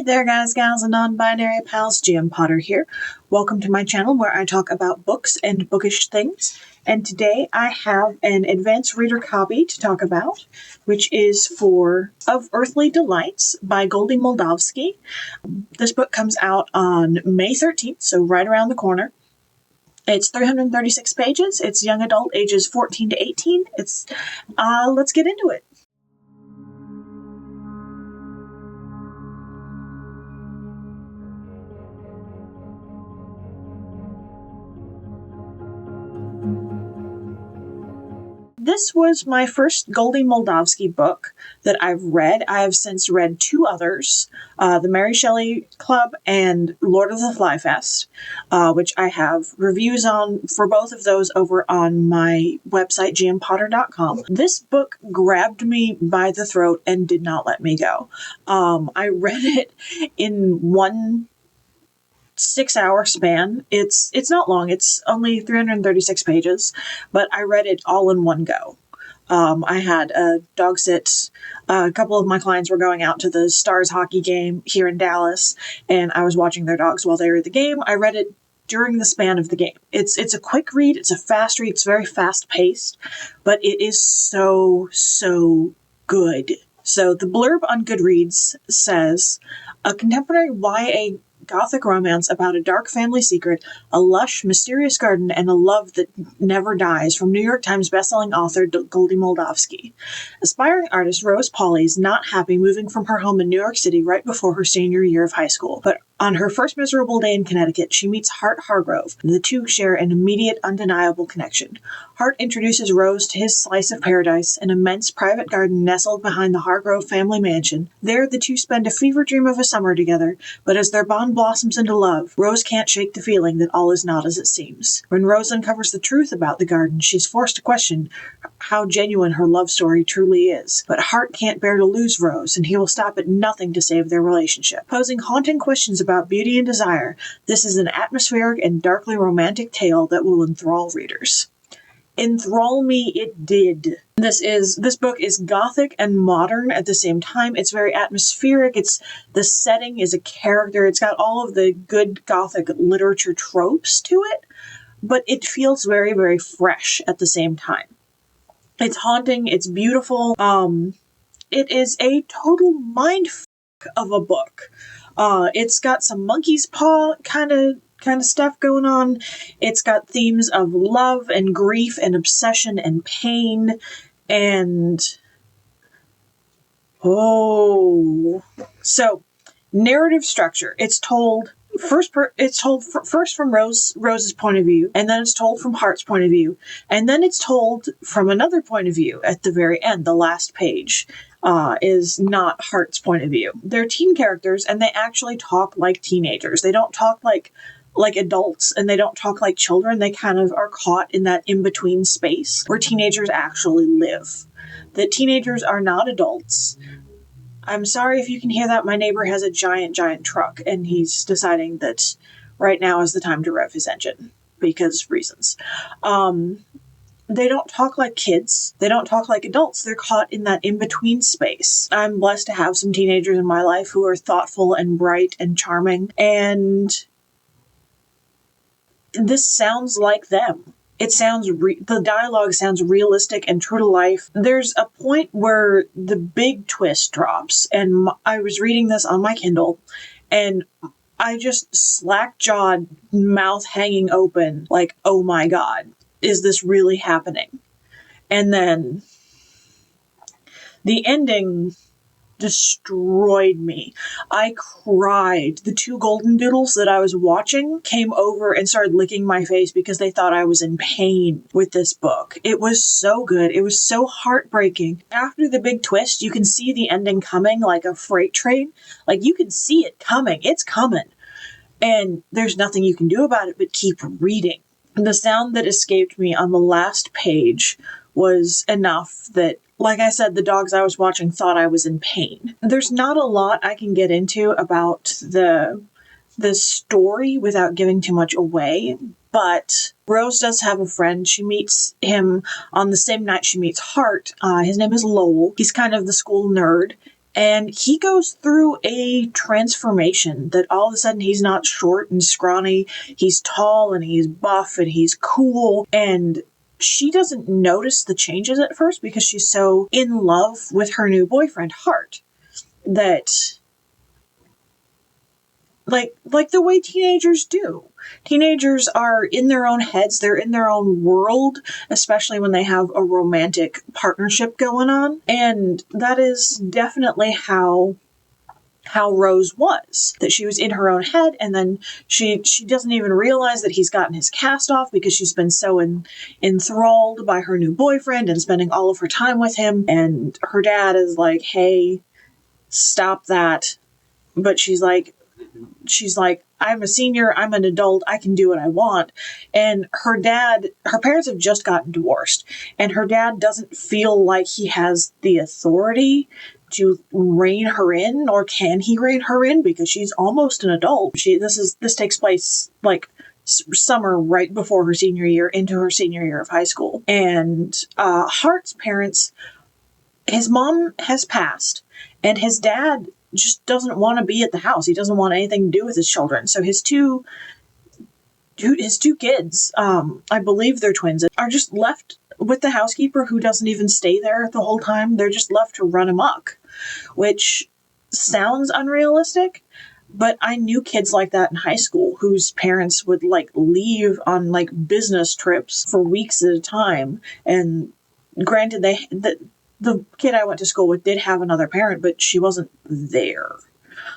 Hey there guys, gals, and non-binary pals, GM Potter here. Welcome to my channel where I talk about books and bookish things. And today I have an advanced reader copy to talk about, which is Of Earthly Delights by Goldy Moldavsky. This book comes out on May 13th, so right around the corner. It's 336 pages. It's young adult ages 14 to 18. Let's get into it. This was my first Goldy Moldavsky book that I've read. I have since read two others, The Mary Shelley Club and Lord of the Flyfest, which I have reviews on for both of those over on my website, gmpotter.com. This book grabbed me by the throat and did not let me go. I read it in one 6-hour span. It's not long. It's only 336 pages, but I read it all in one go. I had a dog sit. A couple of my clients were going out to the Stars hockey game here in Dallas, and I was watching their dogs while they were at the game. I read it during the span of the game. It's a quick read. It's a fast read. It's very fast paced, but it is so good. So the blurb on Goodreads says, a contemporary YA Gothic romance about a dark family secret, a lush, mysterious garden, and a love that never dies, from New York Times bestselling author Goldy Moldavsky. Aspiring artist Rose Pauley is not happy moving from her home in New York City right before her senior year of high school, but on her first miserable day in Connecticut, she meets Hart Hargrove, and the two share an immediate, undeniable connection. Hart introduces Rose to his slice of paradise, an immense private garden nestled behind the Hargrove family mansion. There, the two spend a fever dream of a summer together, but as their bond blossoms into love, Rose can't shake the feeling that all is not as it seems. When Rose uncovers the truth about the garden, she's forced to question how genuine her love story truly is. But Hart can't bear to lose Rose, and he will stop at nothing to save their relationship. Posing haunting questions about beauty and desire, this is an atmospheric and darkly romantic tale that will enthrall readers. Enthrall me it did. This book is gothic and modern at the same time. It's very atmospheric. The setting is a character. It's got all of the good gothic literature tropes to it, but it feels very, very fresh at the same time. It's haunting. It's beautiful. It is a total mindfuck of a book. It's got some monkey's paw kind of stuff going on. It's got themes of love and grief and obsession and pain and so narrative structure. It's told first from Rose's point of view, and then it's told from Hart's point of view, and then it's told from another point of view at the very end. The last page is not Hart's point of view. They're teen characters, and they actually talk like teenagers. They don't talk like adults, and they don't talk like children. They kind of are caught in that in-between space where teenagers actually live. That teenagers are not adults. I'm sorry if you can hear that. My neighbor has a giant truck, and he's deciding that right now is the time to rev his engine because reasons. They don't talk like kids. They don't talk like adults. They're caught in that in-between space. I'm blessed to have some teenagers in my life who are thoughtful and bright and charming, and this sounds like them. It sounds, the dialogue sounds realistic and true to life. There's a point where the big twist drops, and I was reading this on my Kindle, and I just slack-jawed, mouth hanging open, like, oh my god, is this really happening? And then the ending destroyed me. I cried. The two golden doodles that I was watching came over and started licking my face because they thought I was in pain with this book. It was so good. It was so heartbreaking. After the big twist, you can see the ending coming like a freight train. Like, you can see it coming. It's coming. And there's nothing you can do about it but keep reading. The sound that escaped me on the last page was enough that, like I said, the dogs I was watching thought I was in pain. There's not a lot I can get into about the story without giving too much away, but Rose does have a friend. She meets him on the same night she meets Hart. His name is Lowell. He's kind of the school nerd, And he goes through a transformation that all of a sudden he's not short and scrawny. He's tall and he's buff and he's cool. And she doesn't notice the changes at first because she's so in love with her new boyfriend, Hart, that like the way teenagers do. Teenagers are in their own heads, they're in their own world, especially when they have a romantic partnership going on. And that is definitely how Rose was. That she was in her own head, and then she doesn't even realize that he's gotten his cast off because she's been so enthralled by her new boyfriend and spending all of her time with him. And her dad is like, hey, stop that. But she's like, I'm a senior, I'm an adult, I can do what I want. And her parents have just gotten divorced, and her dad doesn't feel like he has the authority to rein her in, or can he rein her in, because she's almost an adult. This takes place like summer right before her senior year, into her senior year of high school. And Hart's parents, his mom has passed, and his dad just doesn't want to be at the house. He doesn't want anything to do with his children. So his two kids, I believe they're twins, are just left with the housekeeper, who doesn't even stay there the whole time. They're just left to run amok, which sounds unrealistic, but I knew kids like that in high school whose parents would like leave on like business trips for weeks at a time. And granted, the kid I went to school with did have another parent, but she wasn't there.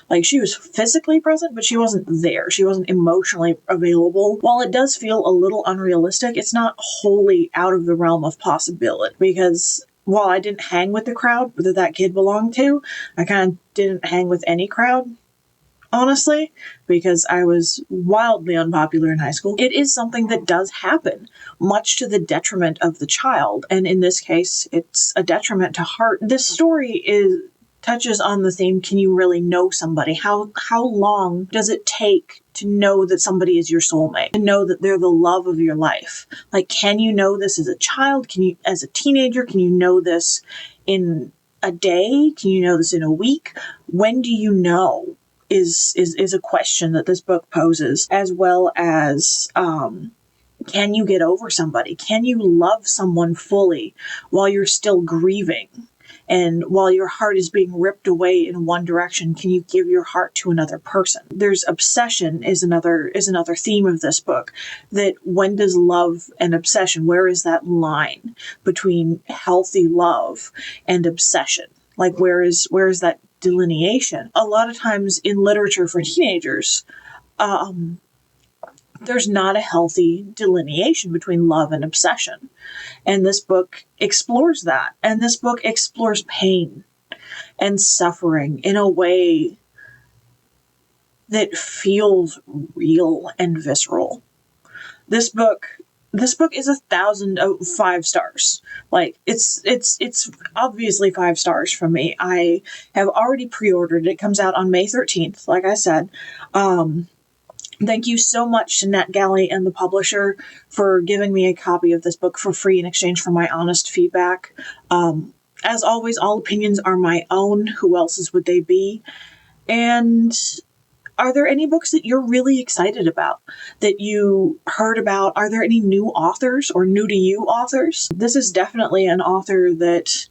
Like, she was physically present, but she wasn't there. She wasn't emotionally available. While it does feel a little unrealistic, it's not wholly out of the realm of possibility. Because while I didn't hang with the crowd that kid belonged to, I kind of didn't hang with any crowd, honestly, because I was wildly unpopular in high school. It is something that does happen, much to the detriment of the child. And in this case, it's a detriment to Hart. This story touches on the theme, can you really know somebody? How long does it take to know that somebody is your soulmate? To know that they're the love of your life? Like, can you know this as a child? Can you, as a teenager, can you know this in a day? Can you know this in a week? When do you know? Is a question that this book poses, as well as can you get over somebody? Can you love someone fully while you're still grieving? And while your heart is being ripped away in one direction, can you give your heart to another person? There's obsession is another theme of this book. That when does love and obsession, where is that line between healthy love and obsession? Like, where is that delineation? A lot of times in literature for teenagers, there's not a healthy delineation between love and obsession. And this book explores that. And this book explores pain and suffering in a way that feels real and visceral. This book is 5 stars. Like, it's obviously 5 stars from me. I have already pre-ordered it. It comes out on May 13th, like I said. Thank you so much to NetGalley and the publisher for giving me a copy of this book for free in exchange for my honest feedback. As always, all opinions are my own. Who else's would they be? And are there any books that you're really excited about, that you heard about? Are there any new authors or new to you authors? This is definitely an author that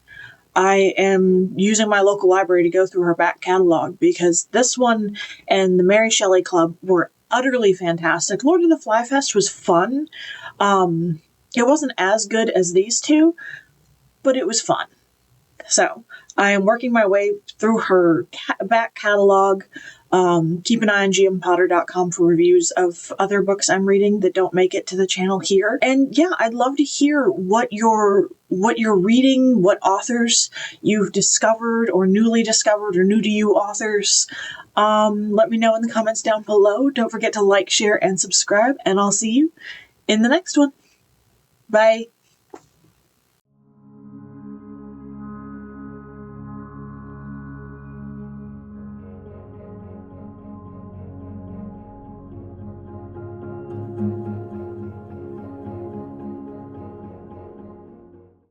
I am using my local library to go through her back catalog, because this one and the Mary Shelley Club were utterly fantastic. Lord of the Fly Fest was fun. It wasn't as good as these two, but it was fun. So I am working my way through her back catalog. Keep an eye on gmpotter.com for reviews of other books I'm reading that don't make it to the channel here. And yeah, I'd love to hear what you're reading, what authors you've discovered or newly discovered or new to you authors. Let me know in the comments down below. Don't forget to like, share, and subscribe, and I'll see you in the next one. Bye.